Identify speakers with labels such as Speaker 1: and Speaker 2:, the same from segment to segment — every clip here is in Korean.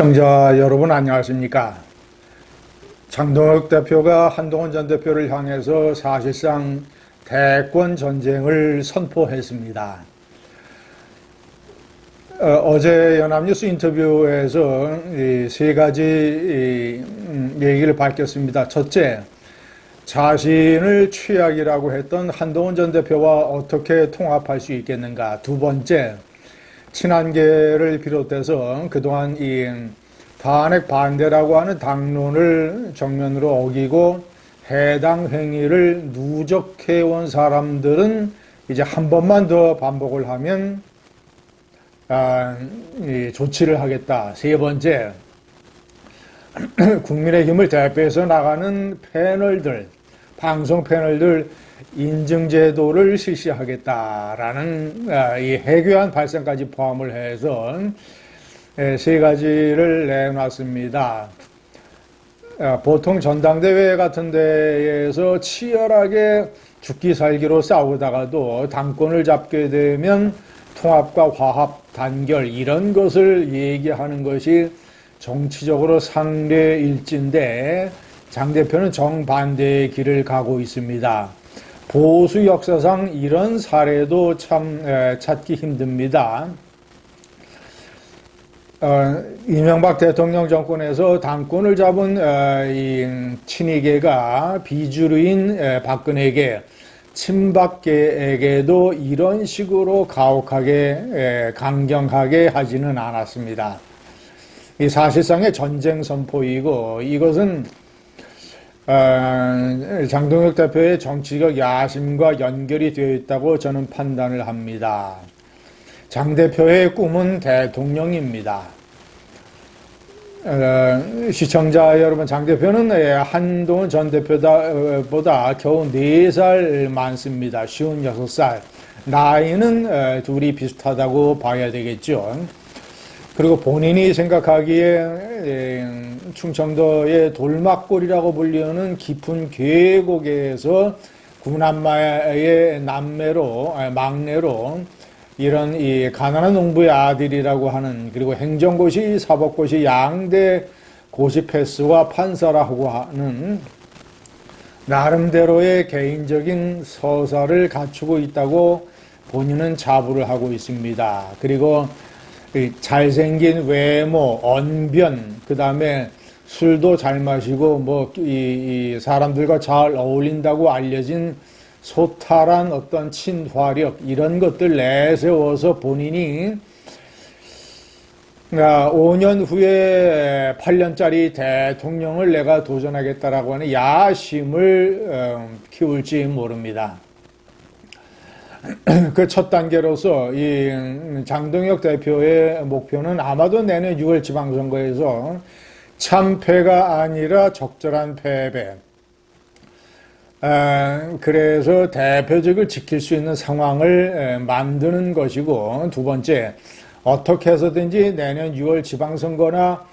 Speaker 1: 시청자 여러분 안녕하십니까? 장동혁 대표가 한동훈 전 대표를 향해서 사실상 대권 전쟁을 선포했습니다. 어제 연합뉴스 인터뷰에서 세 가지 얘기를 밝혔습니다. 첫째, 자신을 최악이라고 했던 한동훈 전 대표와 어떻게 통합할 수 있겠는가. 두 번째, 친한계를 비롯해서 그동안 이 탄핵 반대라고 하는 당론을 정면으로 어기고 해당 행위를 누적해온 사람들은 이제 한 번만 더 반복을 하면 조치를 하겠다. 세 번째, 국민의힘을 대표해서 나가는 패널들, 방송 패널들 인증제도를 실시하겠다라는 이 해괴한 발상까지 포함을 해서 세 가지를 내놨습니다. 보통 전당대회 같은 데에서 치열하게 죽기 살기로 싸우다가도 당권을 잡게 되면 통합과 화합, 단결 이런 것을 얘기하는 것이 정치적으로 상례일진데 장 대표는 정반대의 길을 가고 있습니다. 보수 역사상 이런 사례도 참 찾기 힘듭니다. 이명박 대통령 정권에서 당권을 잡은 이 친이계가 비주류인 박근혜계, 친박계에게도 이런 식으로 가혹하게 강경하게 하지는 않았습니다. 이 사실상의 전쟁 선포이고 이것은 장동혁 대표의 정치적 야심과 연결이 되어 있다고 저는 판단을 합니다. 장 대표의 꿈은 대통령입니다. 시청자 여러분, 장 대표는 한동훈 전 대표보다 겨우 4살 많습니다. 56살. 나이는 둘이 비슷하다고 봐야 되겠죠. 그리고 본인이 생각하기에 충청도의 돌막골이라고 불리는 깊은 계곡에서 구남마의 막내로 이런 이 가난한 농부의 아들이라고 하는, 그리고 행정고시, 사법고시 양대 고시 패스와 판사라고 하는 나름대로의 개인적인 서사를 갖추고 있다고 본인은 자부를 하고 있습니다. 그리고 잘생긴 외모, 언변, 그 다음에 술도 잘 마시고 이 사람들과 잘 어울린다고 알려진 소탈한 어떤 친화력 이런 것들 내세워서 본인이 5년 후에 8년짜리 대통령을 내가 도전하겠다라고 하는 야심을 키울지 모릅니다. 그 첫 단계로서 이 장동혁 대표의 목표는 아마도 내년 6월 지방선거에서 참패가 아니라 적절한 패배. 그래서 대표직을 지킬 수 있는 상황을 만드는 것이고, 두 번째, 어떻게 해서든지 내년 6월 지방선거나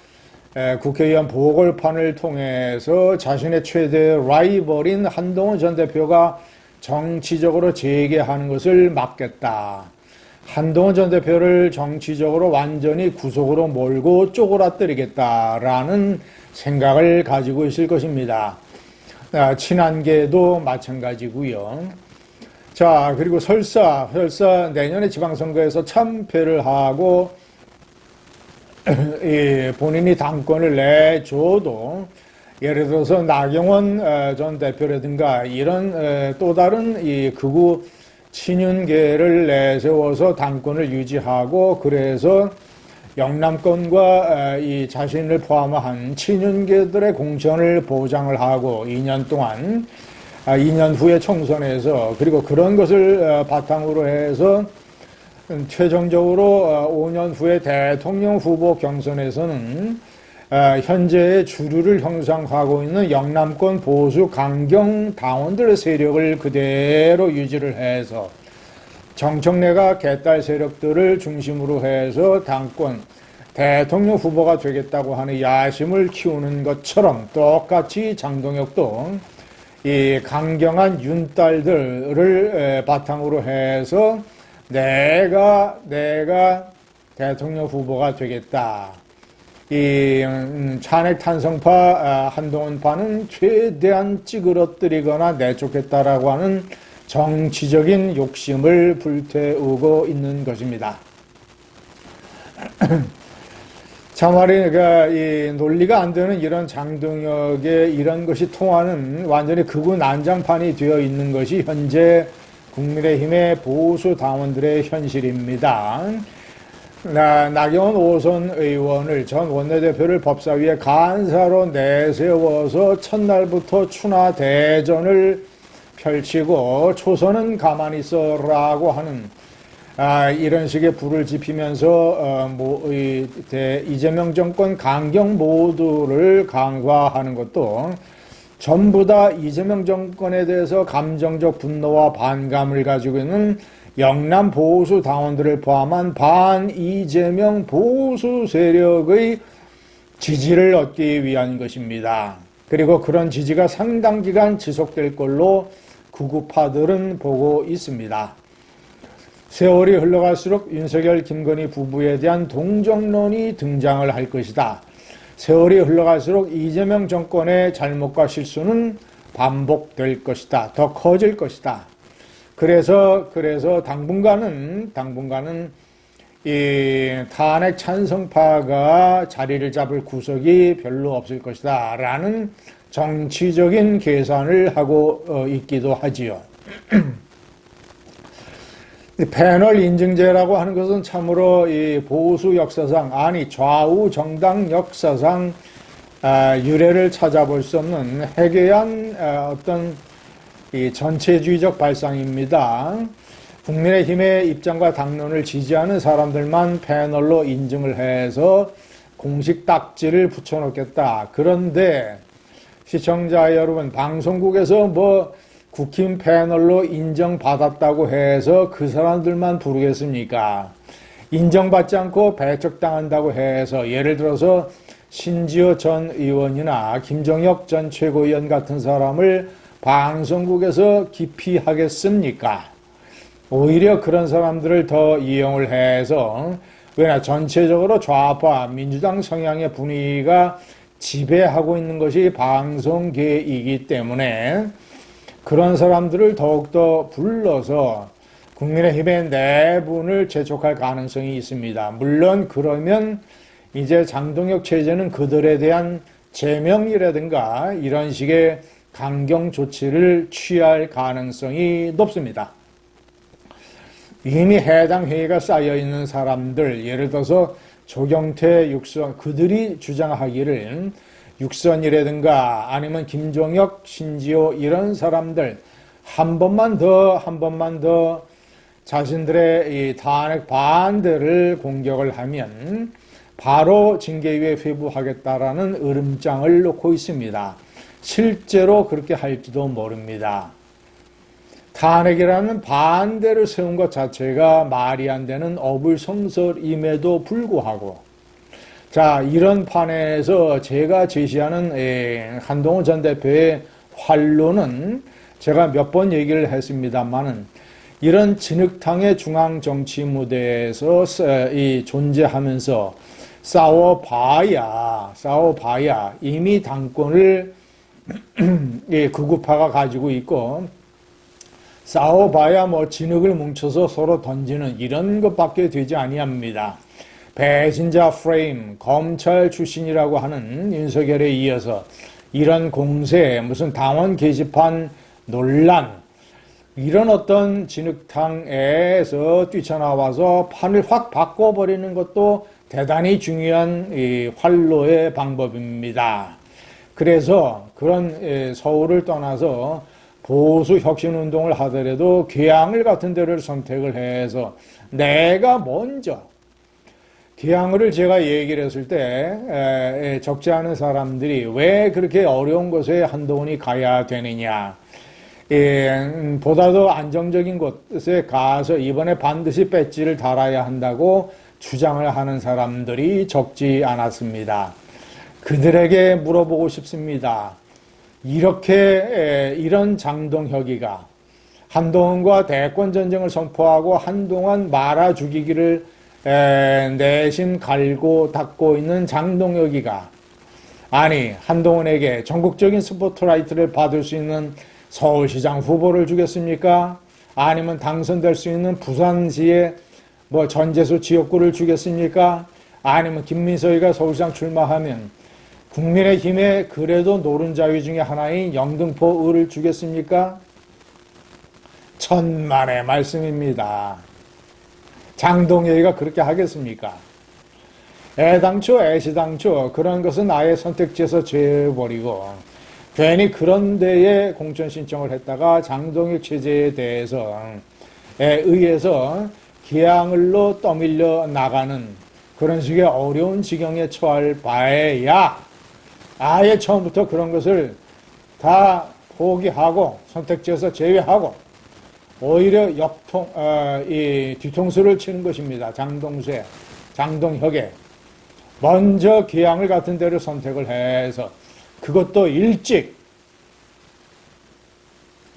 Speaker 1: 국회의원 보궐판을 통해서 자신의 최대 라이벌인 한동훈 전 대표가 정치적으로 재개하는 것을 막겠다. 한동훈 전 대표를 정치적으로 완전히 구속으로 몰고 쪼그라뜨리겠다라는 생각을 가지고 있을 것입니다. 친한계도 마찬가지고요. 자, 그리고 설사 내년에 지방선거에서 참패를 하고 본인이 당권을 내줘도, 예를 들어서 나경원 전 대표라든가 이런 또 다른 이 극우 친윤계를 내세워서 당권을 유지하고, 그래서 영남권과 이 자신을 포함한 친윤계들의 공천을 보장을 하고 2년 동안, 2년 후에 총선에서, 그리고 그런 것을 바탕으로 해서 최종적으로 5년 후에 대통령 후보 경선에서는 현재의 주류를 형성하고 있는 영남권 보수 강경 당원들의 세력을 그대로 유지를 해서 정청래가 개딸 세력들을 중심으로 해서 당권 대통령 후보가 되겠다고 하는 야심을 키우는 것처럼 똑같이 장동혁도 이 강경한 윤딸들을 바탕으로 해서 내가 대통령 후보가 되겠다. 이 탄핵 탄성파 한동훈파는 최대한 찌그러뜨리거나 내쫓겠다라고 하는 정치적인 욕심을 불태우고 있는 것입니다. 참말이 이 논리가 안 되는 이런 장동혁의 이런 것이 통하는 완전히 극우 난장판이 되어 있는 것이 현재 국민의힘의 보수 당원들의 현실입니다. 나경원 5선 의원을 전 원내대표를 법사위에 간사로 내세워서 첫날부터 추나 대전을 펼치고 초선은 가만히 있어라고 하는 이런 식의 불을 지피면서 이재명 정권 강경 모드를 강화하는 것도 전부 다 이재명 정권에 대해서 감정적 분노와 반감을 가지고 있는 영남 보수 당원들을 포함한 반 이재명 보수 세력의 지지를 얻기 위한 것입니다. 그리고 그런 지지가 상당 기간 지속될 걸로 극우파들은 보고 있습니다. 세월이 흘러갈수록 윤석열, 김건희 부부에 대한 동정론이 등장을 할 것이다. 세월이 흘러갈수록 이재명 정권의 잘못과 실수는 반복될 것이다. 더 커질 것이다. 그래서 당분간은 이 탄핵 찬성파가 자리를 잡을 구석이 별로 없을 것이다. 라는 정치적인 계산을 하고 있기도 하지요. 패널 인증제라고 하는 것은 참으로 이 보수 역사상, 좌우 정당 역사상 유래를 찾아볼 수 없는 해괴한 어떤 이 전체주의적 발상입니다. 국민의힘의 입장과 당론을 지지하는 사람들만 패널로 인증을 해서 공식 딱지를 붙여놓겠다. 그런데 시청자 여러분, 방송국에서 국힘 패널로 인정받았다고 해서 그 사람들만 부르겠습니까? 인정받지 않고 배척당한다고 해서 예를 들어서 신지호 전 의원이나 김정혁 전 최고위원 같은 사람을 방송국에서 기피하겠습니까? 오히려 그런 사람들을 더 이용을 해서 왜냐 전체적으로 좌파 민주당 성향의 분위기가 지배하고 있는 것이 방송계이기 때문에 그런 사람들을 더욱더 불러서 국민의힘의 내분을 재촉할 가능성이 있습니다. 물론 그러면 이제 장동혁 체제는 그들에 대한 제명이라든가 이런 식의 강경 조치를 취할 가능성이 높습니다. 이미 해당 회의가 쌓여있는 사람들, 예를 들어서 조경태, 육선, 그들이 주장하기를 육선이라든가 아니면 김종혁, 신지호 이런 사람들 한 번만 더 자신들의 이 탄핵 반대를 공격을 하면 바로 징계위에 회부하겠다라는 으름장을 놓고 있습니다. 실제로 그렇게 할지도 모릅니다. 탄핵이라는 반대를 세운 것 자체가 말이 안 되는 어불성설임에도 불구하고 자, 이런 판에서 제가 제시하는 한동훈 전 대표의 활로는 제가 몇 번 얘기를 했습니다만은 이런 진흙탕의 중앙 정치 무대에서 존재하면서 싸워봐야 이미 당권을 극우파가 가지고 있고 싸워봐야 진흙을 뭉쳐서 서로 던지는 이런 것밖에 되지 아니합니다. 배신자 프레임, 검찰 출신이라고 하는 윤석열에 이어서 이런 공세, 무슨 당원 게시판 논란, 이런 어떤 진흙탕에서 뛰쳐나와서 판을 확 바꿔버리는 것도 대단히 중요한 이 활로의 방법입니다. 그래서 그런 서울을 떠나서 보수 혁신운동을 하더라도 괴양을 같은 데를 선택을 해서 내가 먼저 괴양을 제가 얘기를 했을 때 적지 않은 사람들이 왜 그렇게 어려운 곳에 한동훈이 가야 되느냐, 보다 더 안정적인 곳에 가서 이번에 반드시 배지를 달아야 한다고 주장을 하는 사람들이 적지 않았습니다. 그들에게 물어보고 싶습니다. 이런 장동혁이가 한동훈과 대권 전쟁을 선포하고 한동안 말아 죽이기를 내심 갈고 닦고 있는 장동혁이가 아니 한동훈에게 전국적인 스포트라이트를 받을 수 있는 서울시장 후보를 주겠습니까? 아니면 당선될 수 있는 부산시의 뭐 전재수 지역구를 주겠습니까? 아니면 김민석이가 서울시장 출마하면 국민의힘의 그래도 노른자위 중에 하나인 영등포을을 주겠습니까? 천만의 말씀입니다. 장동혁이가 그렇게 하겠습니까? 애시당초 그런 것은 아예 선택지에서 제외해버리고 괜히 그런 데에 공천 신청을 했다가 장동혁 체제에 대해서 의해서 기양을로 떠밀려 나가는 그런 식의 어려운 지경에 처할 바에야 아예 처음부터 그런 것을 다 포기하고 선택지에서 제외하고 오히려 이 뒤통수를 치는 것입니다. 장동혁에 먼저 기양을 같은 데를 선택을 해서 그것도 일찍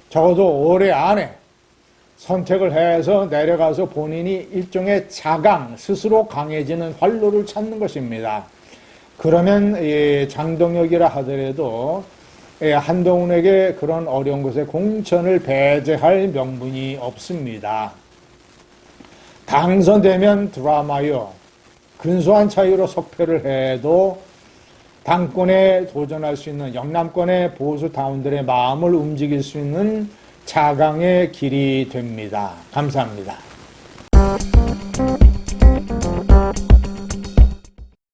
Speaker 1: 적어도 올해 안에 선택을 해서 내려가서 본인이 일종의 스스로 강해지는 활로를 찾는 것입니다. 그러면 장동혁이라 하더라도 한동훈에게 그런 어려운 곳에 공천을 배제할 명분이 없습니다. 당선되면 드라마요. 근소한 차이로 석패를 해도 당권에 도전할 수 있는 영남권의 보수 당원들의 마음을 움직일 수 있는 차강의 길이 됩니다. 감사합니다.